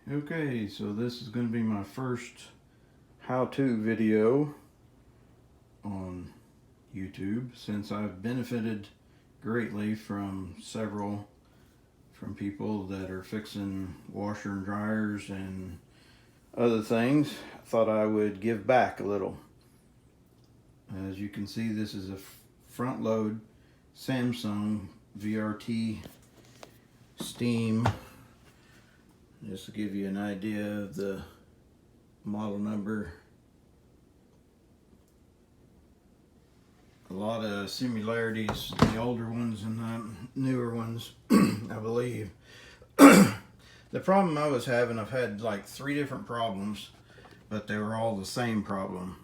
Okay, so this is going to be my first how-to video on YouTube, since I've benefited greatly from people that are fixing washer and dryers and other things. I thought I would give back a little. As you can see, this is a front load Samsung VRT steam. Just to give you an idea of the model number. A lot of similarities, the older ones and the newer ones, I believe. The problem I was having, I've had like 3 different problems, but they were all the same problem.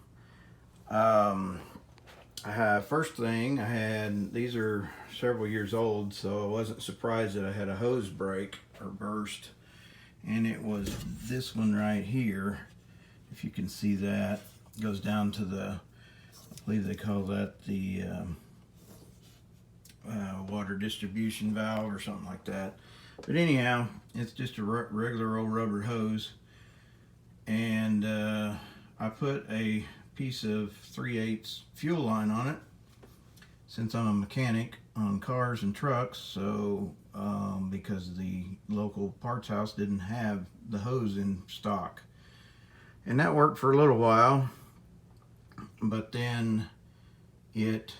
First thing I had, these are several years old, so I wasn't surprised that I had a hose break or burst. And it was this one right here. If you can see that, it goes down to the, I believe they call that the water distribution valve or something like that. But anyhow, it's just a regular old rubber hose. And I put a piece of 3/8 fuel line on it, since I'm a mechanic on cars and trucks, so because the local parts house didn't have the hose in stock. And that worked for a little while, but then it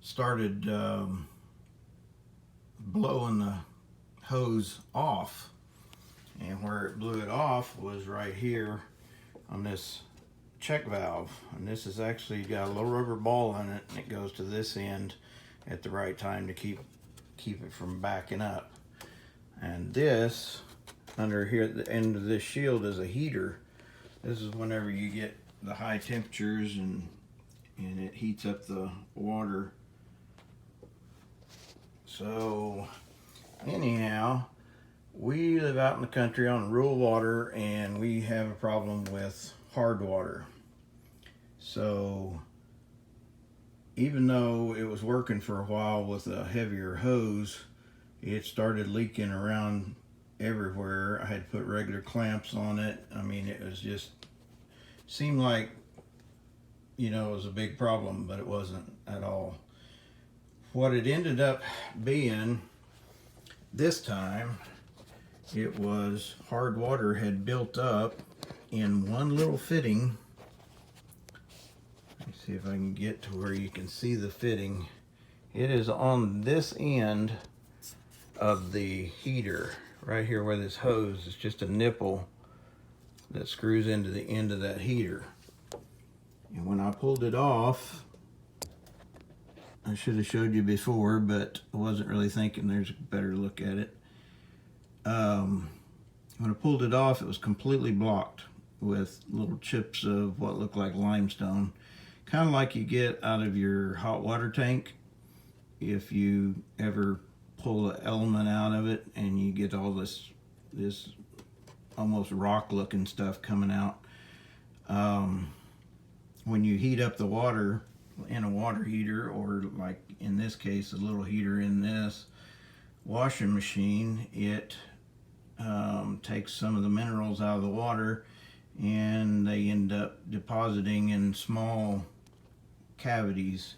started blowing the hose off, and where it blew it off was right here on this check valve. And this has actually got a little rubber ball in it, and it goes to this end at the right time to keep it from backing up. And this under here at the end of this shield is a heater. This is whenever you get the high temperatures and it heats up the water. So anyhow, we live out in the country on rural water, and we have a problem with hard water. So even though it was working for a while with a heavier hose, it started leaking around everywhere. I had to put regular clamps on it. I mean, it was just, seemed like, you know, it was a big problem, but it wasn't at all. What it ended up being this time, it was hard water had built up in one little fitting. Let me see if I can get to where you can see the fitting. It is on this end of the heater, right here where this hose is just a nipple that screws into the end of that heater. And when I pulled it off, I should have showed you before, but I wasn't really thinking. There's a better look at it. When I pulled it off, it was completely blocked with little chips of what looked like limestone, kind of like you get out of your hot water tank if you ever pull an element out of it and you get all this almost rock looking stuff coming out. When you heat up the water in a water heater, or like in this case a little heater in this washing machine, it takes some of the minerals out of the water, and they end up depositing in small cavities.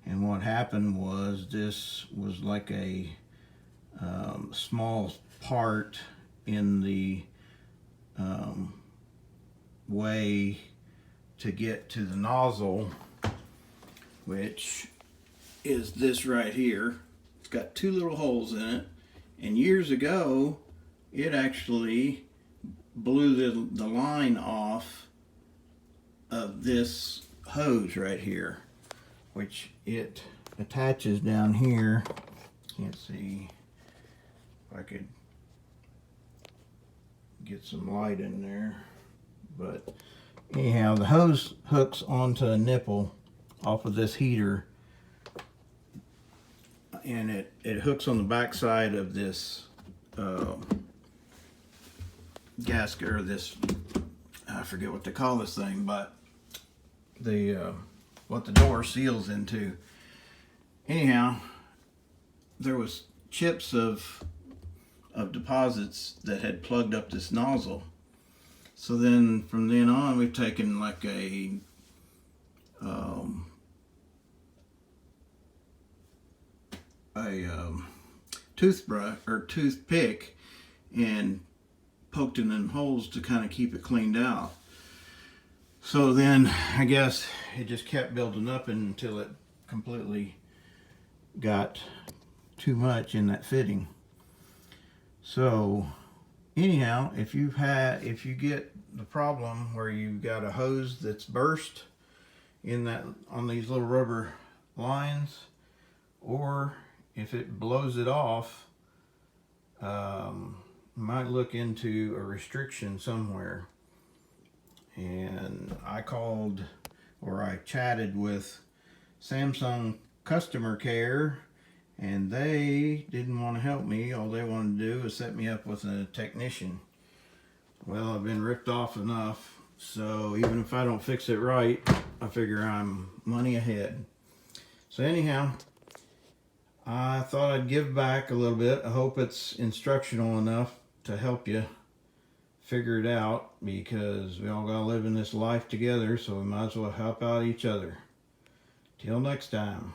And what happened was, this was like a small part in the way to get to the nozzle, which is this right here. It's got 2 little holes in it, and years ago it actually blew the line off of this hose right here, which it attaches down here. Can't see if I could get some light in there, but anyhow, the hose hooks onto a nipple off of this heater, and it hooks on the back side of this gasket, or this, I forget what they call this thing, but the what the door seals into. Anyhow, there was chips of of deposits that had plugged up this nozzle. So then from then on, we've taken like a toothbrush or toothpick and poked in them holes to kind of keep it cleaned out. So then I guess it just kept building up until it completely got too much in that fitting. So anyhow, if you get the problem where you've got a hose that's burst in that on these little rubber lines, or if it blows it off, might look into a restriction somewhere. And I called, or I chatted with Samsung customer care, and they didn't want to help me. All they wanted to do was set me up with a technician. Well, I've been ripped off enough, so even if I don't fix it right, I figure I'm money ahead. So anyhow, I thought I'd give back a little bit. I hope it's instructional enough to help you figure it out, because we all gotta live in this life together, so we might as well help out each other. Till next time.